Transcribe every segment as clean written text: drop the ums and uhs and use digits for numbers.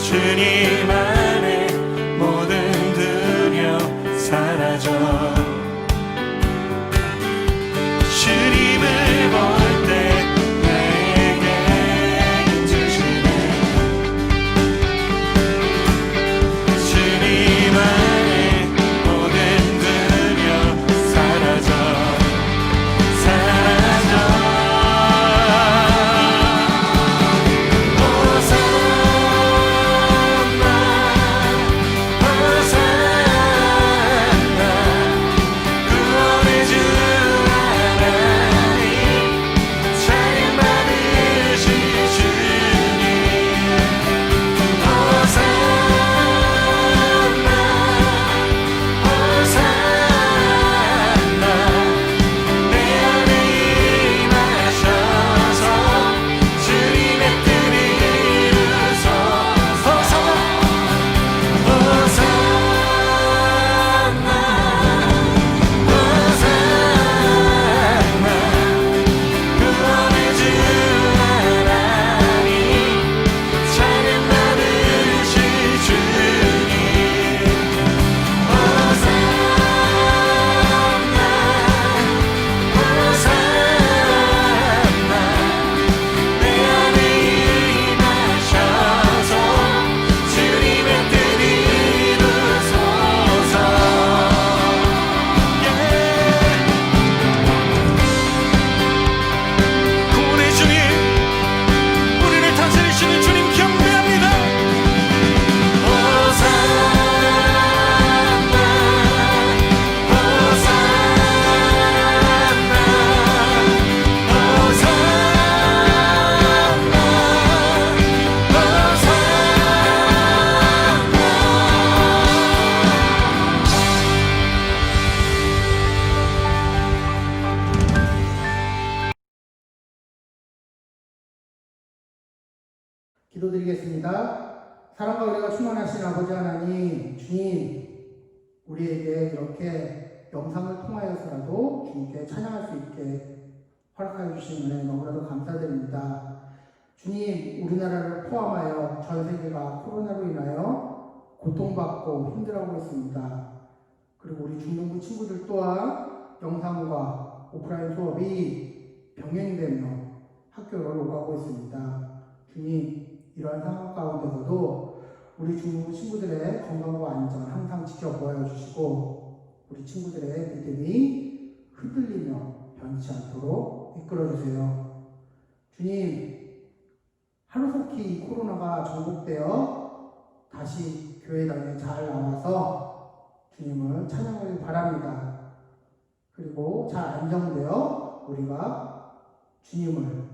주님 안에 모든 두려움 사라져 주님을 볼 때 나에게 힘주시네 주님 안에 모든 두려움 사라져 기도드리겠습니다. 사랑과 은혜가 충만하신 아버지 하나님, 주님, 우리에게 이렇게 영상을 통하여서라도 주님께 찬양할 수 있게 허락하여 주신 은혜 너무나도 감사드립니다. 주님, 우리나라를 포함하여 전 세계가 코로나로 인하여 고통받고 힘들어하고 있습니다. 그리고 우리 중등부 친구들 또한 영상과 오프라인 수업이 병행되며 학교를 오가고 있습니다. 주님, 이러한 상황 가운데서도 우리 중등부 친구들의 건강과 안전 항상 지켜보아 주시고 우리 친구들의 믿음이 흔들리며 변치 않도록 이끌어주세요. 주님, 하루속히 코로나가 정복되어 다시 교회당에 잘 나와서 주님을 찬양하길 바랍니다. 그리고 잘 안정되어 우리가 주님을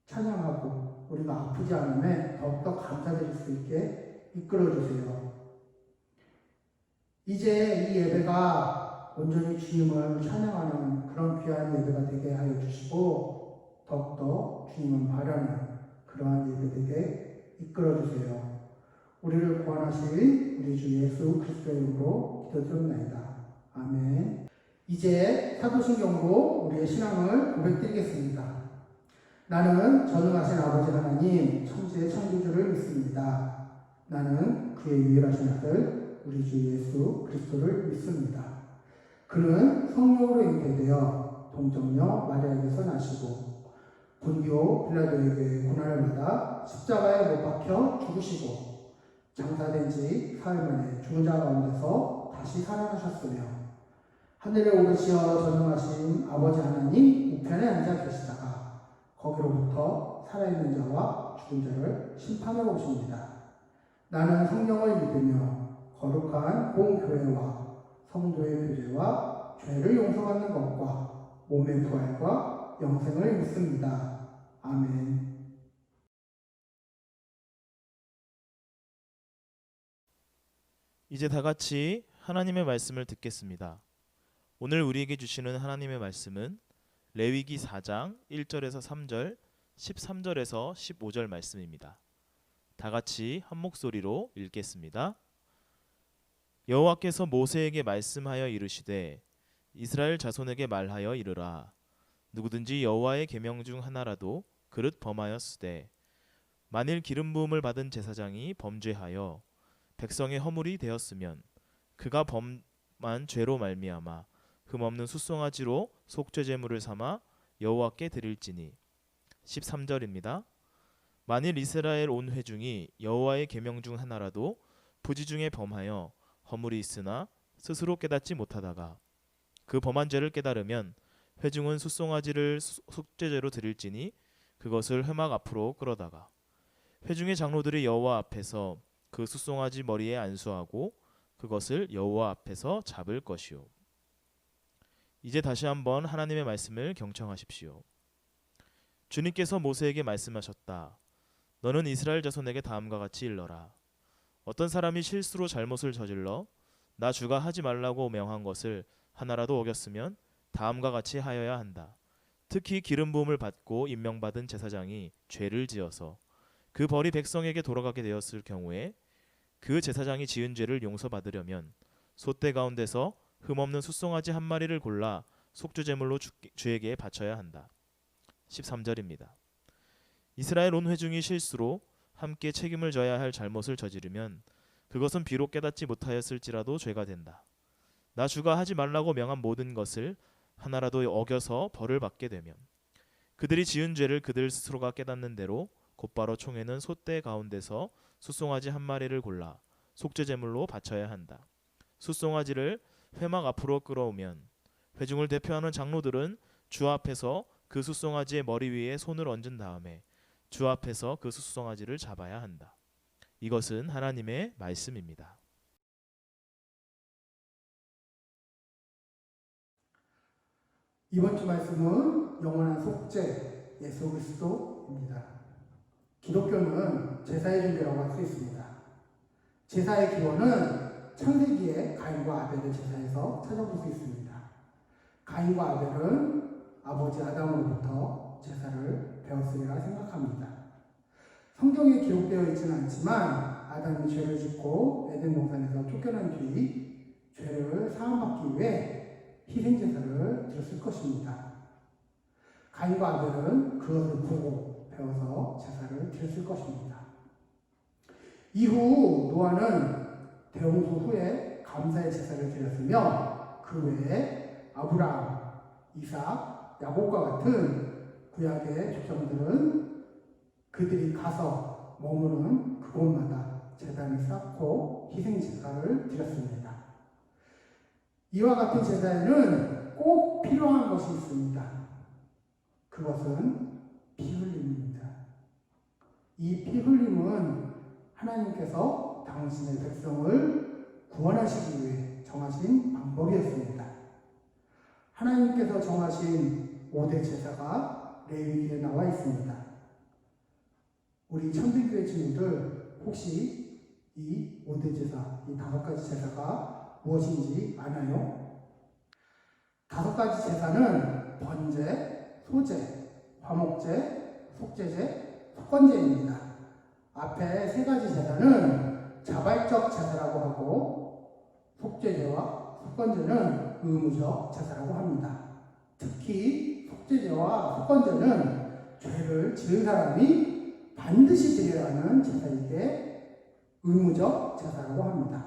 찬양하고 우리가 아프지 않으면 더욱더 감사드릴 수 있게 이끌어주세요. 이제 이 예배가 온전히 주님을 찬양하는 그런 귀한 예배가 되게 하여 주시고 더욱더 주님을 바라는 그러한 예배되게 이끌어 주세요. 우리를 구원하신 우리 주 예수 그리스도의 이름으로 기도드립니다. 아멘. 이제 사도신경으로 우리의 신앙을 고백드리겠습니다. 나는 전능하신 아버지 하나님 천지의 창조주를 믿습니다. 나는 그의 유일하신 아들 우리 주 예수 그리스도를 믿습니다. 그는 성령으로 잉태되어 동정녀 마리아에게서 나시고 본디오 빌라도에게 고난을 받아 십자가에 못 박혀 죽으시고 장사된 지 사흘 만에 죽은 자 가운데서 다시 살아나셨으며 하늘에 오르시어 전능하신 아버지 하나님 우편에 앉아 계시다가 거기로부터 살아있는 자와 죽은 자를 심판하러 오십니다. 나는 성령을 믿으며 거룩한 공교회와 성도의 교제와 죄를 용서받는 것과 몸의 부활과 영생을 믿습니다. 아멘. 이제 다 같이 하나님의 말씀을 듣겠습니다. 오늘 우리에게 주시는 하나님의 말씀은 레위기 4장 1절에서 3절, 13절에서 15절 말씀입니다. 다 같이 한 목소리로 읽겠습니다. 여호와께서 모세에게 말씀하여 이르시되 이스라엘 자손에게 말하여 이르라. 누구든지 여호와의 계명 중 하나라도 그릇 범하였으되 만일 기름 부음을 받은 제사장이 범죄하여 백성의 허물이 되었으면 그가 범한 죄로 말미암아 흠없는 숫송아지로 속죄 제물을 삼아 여호와께 드릴지니 13절입니다. 만일 이스라엘 온 회중이 여호와의 계명 중 하나라도 부지 중에 범하여 허물이 있으나 스스로 깨닫지 못하다가 그 범한 죄를 깨달으면 회중은 숫송아지를 속죄제로 드릴지니 그것을 회막 앞으로 끌어다가 회중의 장로들이 여호와 앞에서 그 숫송아지 머리에 안수하고 그것을 여호와 앞에서 잡을 것이요. 이제 다시 한번 하나님의 말씀을 경청하십시오. 주님께서 모세에게 말씀하셨다. 너는 이스라엘 자손에게 다음과 같이 일러라. 어떤 사람이 실수로 잘못을 저질러 나 주가 하지 말라고 명한 것을 하나라도 어겼으면 다음과 같이 하여야 한다. 특히 기름 부음을 받고 임명받은 제사장이 죄를 지어서 그 벌이 백성에게 돌아가게 되었을 경우에 그 제사장이 지은 죄를 용서받으려면 소떼 가운데서 흠없는 숫송아지 한 마리를 골라 속죄제물로 주에게 바쳐야 한다. 13절입니다. 이스라엘 온 회중이 실수로 함께 책임을 져야 할 잘못을 저지르면 그것은 비록 깨닫지 못하였을지라도 죄가 된다. 나 주가 하지 말라고 명한 모든 것을 하나라도 어겨서 벌을 받게 되면 그들이 지은 죄를 그들 스스로가 깨닫는 대로 곧바로 총회는 소떼 가운데서 숫송아지 한 마리를 골라 속죄제물로 바쳐야 한다. 숫송아지를 회막 앞으로 끌어오면 회중을 대표하는 장로들은 주 앞에서 그 숫송아지의 머리 위에 손을 얹은 다음에 주 앞에서 그 숫송아지를 잡아야 한다. 이것은 하나님의 말씀입니다. 이번 주 말씀은 영원한 속죄 예수 그리스도입니다. 기독교는 제사의 준비라고 할 수 있습니다. 제사의 기원은 창세기의 가인과 아벨의 제사에서 찾아볼 수 있습니다. 가인과 아벨은 아버지 아담으로부터 제사를 배웠으리라 생각합니다. 성경에 기록되어 있지는 않지만 아담이 죄를 짓고 에덴 동산에서 쫓겨난 뒤 죄를 사함받기 위해 희생제사를 드렸을 것입니다. 가인과 아벨은 그것을 보고 배워서 제사를 드렸을 것입니다. 이후 노아는 대홍수 후에 감사의 제사를 드렸으며 그 외에 아브라함, 이삭, 야곱과 같은 구약의 족장들은 그들이 가서 머무는 그곳마다 제단을 쌓고 희생제사를 드렸습니다. 이와 같은 제사에는 꼭 필요한 것이 있습니다. 그것은 피 흘림입니다. 이 피 흘림은 하나님께서 당신의 백성을 구원하시기 위해 정하신 방법이었습니다. 하나님께서 정하신 5대 제사가 레위기에 나와 있습니다. 우리 천주교회 친구들 혹시 이 5대 제사, 이 5가지 제사가 무엇인지 아나요? 5가지 제사는 번제, 소제, 화목제, 속제제, 속건제입니다. 앞에 3가지 제사는 자발적 제사라고 하고 속제제와 속건제는 의무적 제사라고 합니다. 특히 속제제와 속건제는 죄를 지은 사람이 반드시 드려야 하는 제사이기에 의무적 제사라고 합니다.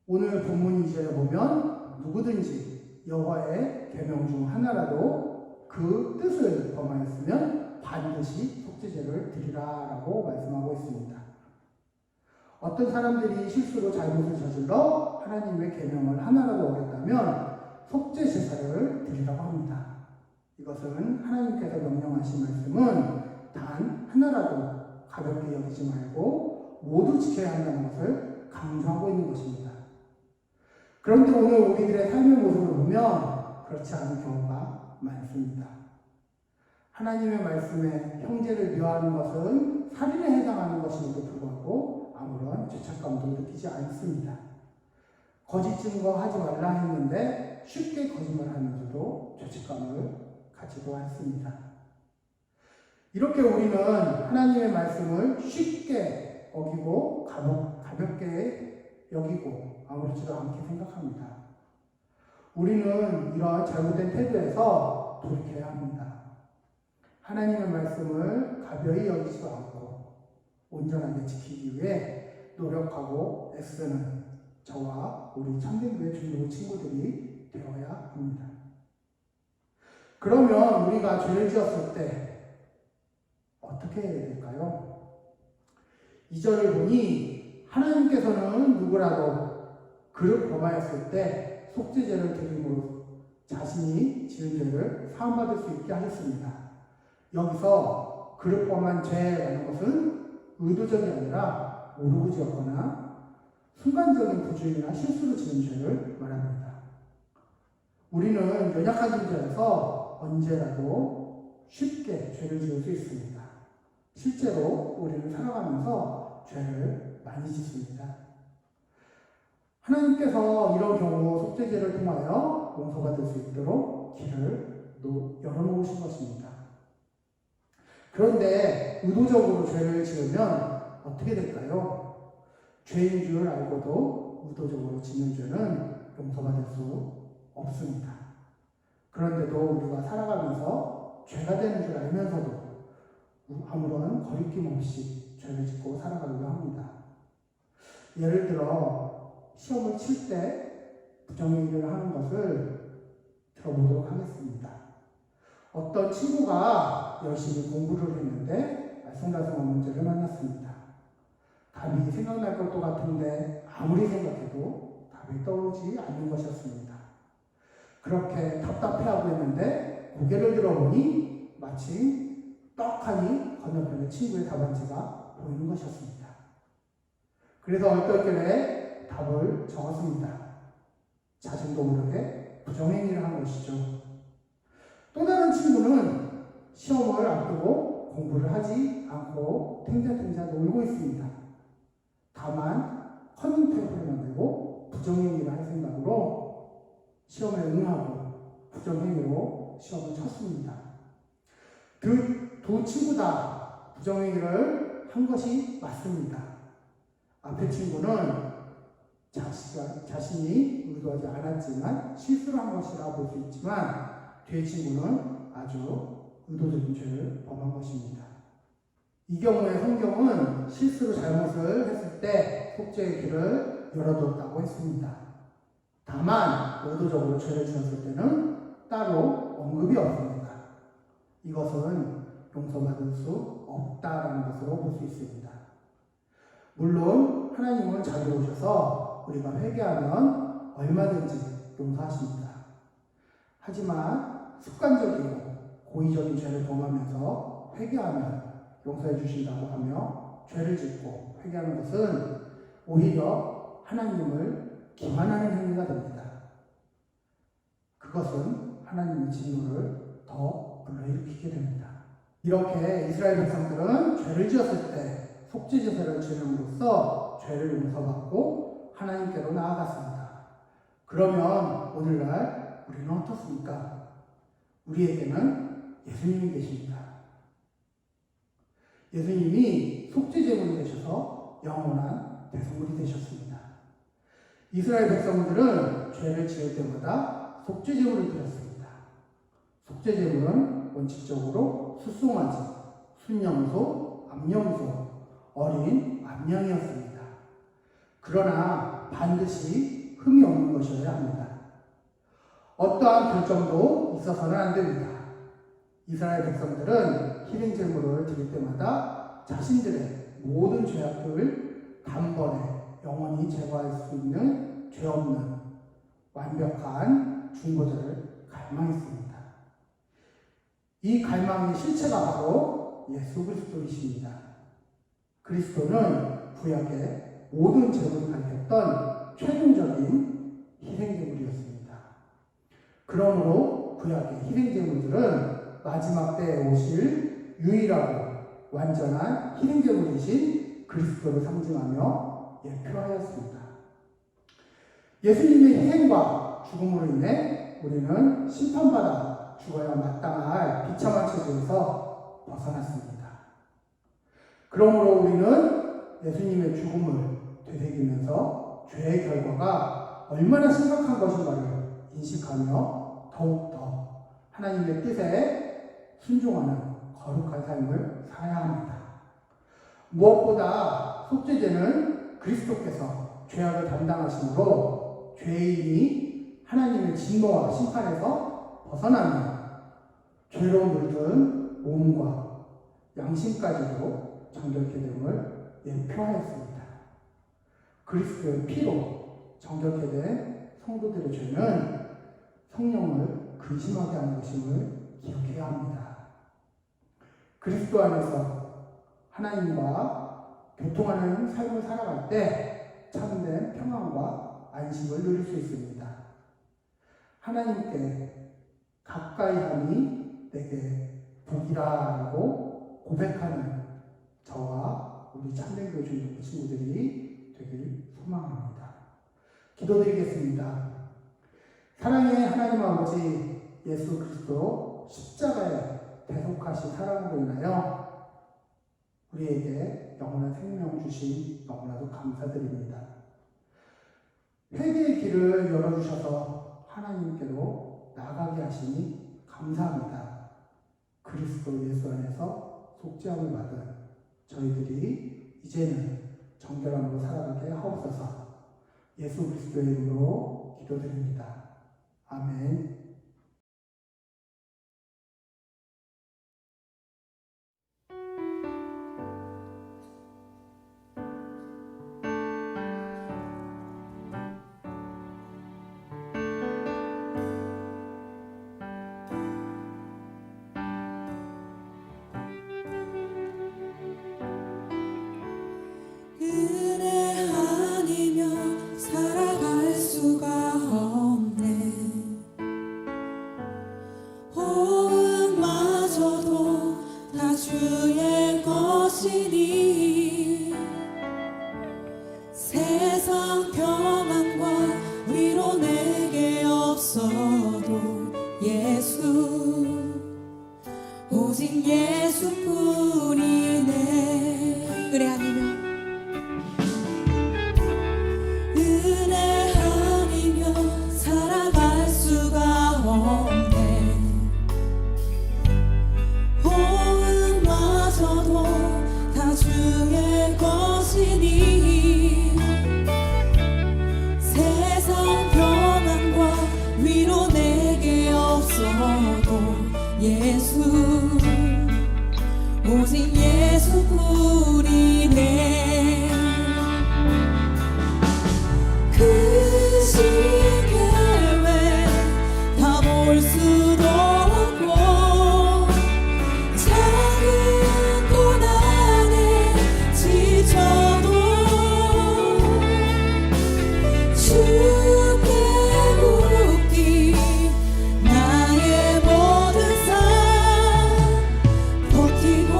오늘 본문 2절에 보면 누구든지 여호와의 계명 중 하나라도 그 뜻을 범하였으면 반드시 속죄제를 드리라라고 말씀하고 있습니다. 어떤 사람들이 실수로 잘못을 저질러 하나님의 계명을 하나라도 어겼다면 속죄 제사를 드리라고 합니다. 이것은 하나님께서 명령하신 말씀은 단 하나라도 가볍게 여기지 말고 모두 지켜야 한다는 것을 강조하고 있는 것입니다. 그런데 오늘 우리들의 삶의 모습을 보면 그렇지 않은 경우가 많습니다. 하나님의 말씀에 형제를 미워하는 것은 살인에 해당하는 것임에도 불구하고 아무런 죄책감도 느끼지 않습니다. 거짓 증거하지 말라 했는데 쉽게 거짓말하면서도 죄책감을 갖지도 않습니다. 이렇게 우리는 하나님의 말씀을 쉽게 어기고 가볍게 여기고 아무렇지도 않게 생각합니다. 우리는 이러한 잘못된 태도에서 돌이켜야 합니다. 하나님의 말씀을 가벼이 여기지도 않고 온전하게 지키기 위해 노력하고 애쓰는 저와 우리 참된교회 중도 친구들이 되어야 합니다. 그러면 우리가 죄를 지었을 때 어떻게 해야 될까요? 2절을 보니 하나님께서는 누구라도 그를 범하였을 때 속죄제를 드림으로 자신이 지은 죄를 사함받을 수 있게 하셨습니다. 여기서 그를 범한 죄라는 것은 의도적이 아니라 모르고 지었거나 순간적인 부주의나 실수로 지은 죄를 말합니다. 우리는 연약한 존재라서 언제라도 쉽게 죄를 지을 수 있습니다. 실제로 우리는 살아가면서 죄를 많이 짓습니다. 하나님께서 이런 경우 속죄제를 통하여 용서받을 수 있도록 길을 열어놓으신 것입니다. 그런데 의도적으로 죄를 지으면 어떻게 될까요? 죄인 줄 알고도 의도적으로 짓는 죄는 용서받을 수 없습니다. 그런데도 우리가 살아가면서 죄가 되는 줄 알면서도 아무런 거리낌 없이 죄를 짓고 살아가려고 합니다. 예를 들어 시험을 칠 때 부정행위를 하는 것을 들어보도록 하겠습니다. 어떤 친구가 열심히 공부를 했는데 알쏭달쏭한 문제를 만났습니다. 답이 생각날 것도 같은데 아무리 생각해도 답이 떠오르지 않는 것이었습니다. 그렇게 답답해하고 있는데 고개를 들어보니 마치 떡하니 건너편에 친구의 답안지가 보이는 것이었습니다. 그래서 얼떨결에 답을 적었습니다. 자신도 모르게 부정행위를 한 것이죠. 또 다른 친구는 시험을 앞두고 공부를 하지 않고 탱자탱자 놀고 있습니다. 다만 커닝테이프를 만들고 부정행위를 할 생각으로 시험에 응하고 부정행위로 시험을 쳤습니다. 그 두 친구 다 부정행위를 한 것이 맞습니다. 앞에 친구는 자신이 의도하지 않았지만 실수를 한 것이라 볼 수 있지만 뒤에 친구는 아주 의도적인 죄를 범한 것입니다. 이 경우에 성경은 실수로 잘못을 했을 때 속죄의 길을 열어뒀다고 했습니다. 다만 의도적으로 죄를 지었을 때는 따로 언급이 없습니다. 이것은 용서받을 수 없다라는 것으로 볼 수 있습니다. 물론 하나님은 자비로우셔서 우리가 회개하면 얼마든지 용서하십니다. 하지만 습관적이고 고의적인 죄를 범하면서 회개하면 용서해 주신다고 하며 죄를 짓고 회개하는 것은 오히려 하나님을 기만하는 행위가 됩니다. 그것은 하나님의 진노를 더 불러일으키게 됩니다. 이렇게 이스라엘 백성들은 죄를 지었을 때 속죄 제사를 지냄으로써 죄를 용서받고 하나님께로 나아갔습니다. 그러면 오늘날 우리는 어떻습니까? 우리에게는 예수님이 계십니다. 예수님이 속죄제물이 되셔서 영원한 대속물이 되셨습니다. 이스라엘 백성들은 죄를 지을 때마다 속죄제물을 드렸습니다. 속죄제물은 원칙적으로 수송아지, 순염소, 암염소, 어린 암양이었습니다. 그러나 반드시 흠이 없는 것이어야 합니다. 어떠한 결정도 있어서는 안 됩니다. 이스라엘 백성들은 희생제물을 드릴 때마다 자신들의 모든 죄악들을 단번에 영원히 제거할 수 있는 죄 없는 완벽한 중보자를 갈망했습니다. 이 갈망의 실체가 바로 예수 그리스도이십니다. 그리스도는 구약의 모든 죄를 밝혔던 최종적인 희생제물이었습니다. 그러므로 구약의 희생제물들은 마지막 때에 오실 유일하고 완전한 희생제물이신 그리스도를 상징하며 예표하였습니다. 예수님의 희생과 죽음으로 인해 우리는 심판받아 죽어야 마땅할 비참한 처지에서 벗어났습니다. 그러므로 우리는 예수님의 죽음을 되새기면서 죄의 결과가 얼마나 심각한 것인가를 인식하며 더욱더 하나님의 뜻에 순종하는 거룩한 삶을 살아야 합니다. 무엇보다 속죄제는 그리스도께서 죄악을 담당하심으로 죄인이 하나님의 진노와 심판에서 벗어나는 죄로 물든 몸과 양심까지도 정결케 됨을 예표하였습니다. 그리스도의 피로 정결케 된 성도들의 죄는 성령을 근심하게 하는 것임을 기억해야 합니다. 그리스도 안에서 하나님과 교통하는 삶을 살아갈 때 참된 평안과 안식을 누릴 수 있습니다. 하나님께 가까이 함이 내게 복이라고 고백하는 저와 우리 참된 교주 친구들이 되길 소망합니다. 기도드리겠습니다. 사랑의 하나님 아버지 예수 그리스도 십자가에 대속하신 사랑으로 인하여 우리에게 영원한 생명 주신 너무나도 감사드립니다. 회개의 길을 열어주셔서 하나님께로 나아가게 하시니 감사합니다. 그리스도 예수 안에서 속죄함을 받은 저희들이 이제는 정결함으로 살아가게 하옵소서. 예수 그리스도의 이름으로 기도드립니다. 아멘. 은혜 아니면 살아갈 수가 없네. 호흡마저도 다 주의 것이니 세상 평안과 위로 내게 없어도 예수 오직 예수뿐이네. 은혜 아니면 은혜 아니면 살아갈 수가 없네. 호흡마저도 다 주의 것이니 세상 평안과 위로 내게 없어도 예수 오직 예수뿐이네. 그 시계를 다 볼 수도 없고 작은 고난에 지쳐도 주께 묻기 나의 모든 삶 버티고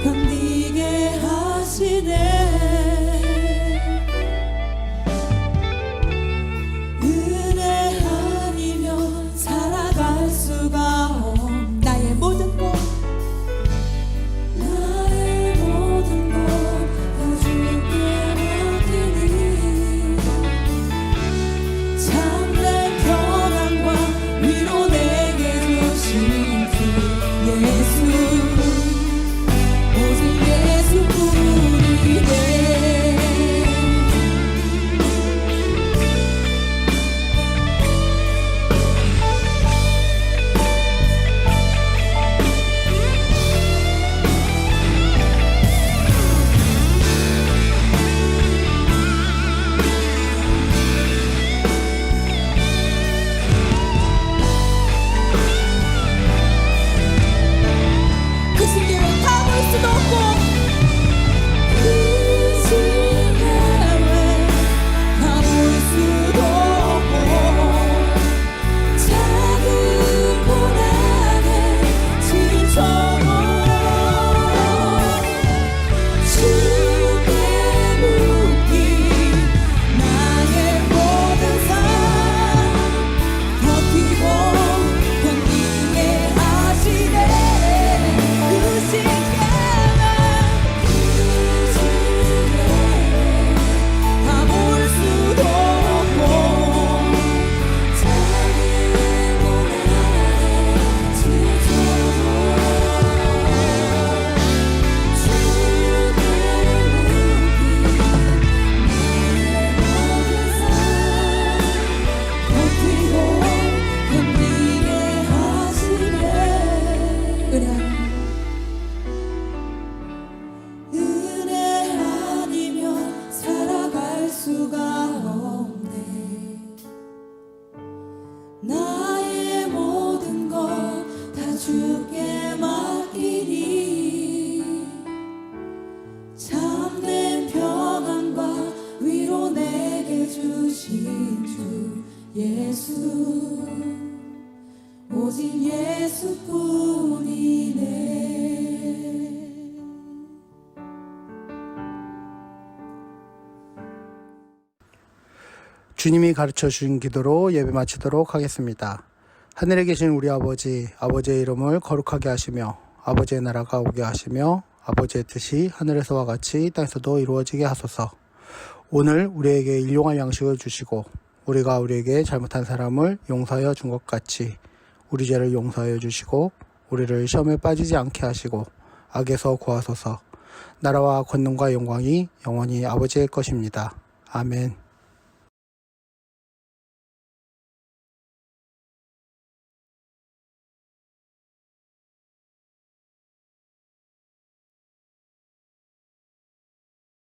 견디게 하시네. 은혜 아니면 주께 맡기니 참된 평안과 위로 내게 주신 주 예수 오직 예수뿐이네. 주님이 가르쳐 주신 기도로 예배 마치도록 하겠습니다. 하늘에 계신 우리 아버지, 아버지의 이름을 거룩하게 하시며 아버지의 나라가 오게 하시며 아버지의 뜻이 하늘에서와 같이 땅에서도 이루어지게 하소서. 오늘 우리에게 일용할 양식을 주시고 우리가 우리에게 잘못한 사람을 용서하여 준 것 같이 우리 죄를 용서하여 주시고 우리를 시험에 빠지지 않게 하시고 악에서 구하소서. 나라와 권능과 영광이 영원히 아버지의 것입니다. 아멘.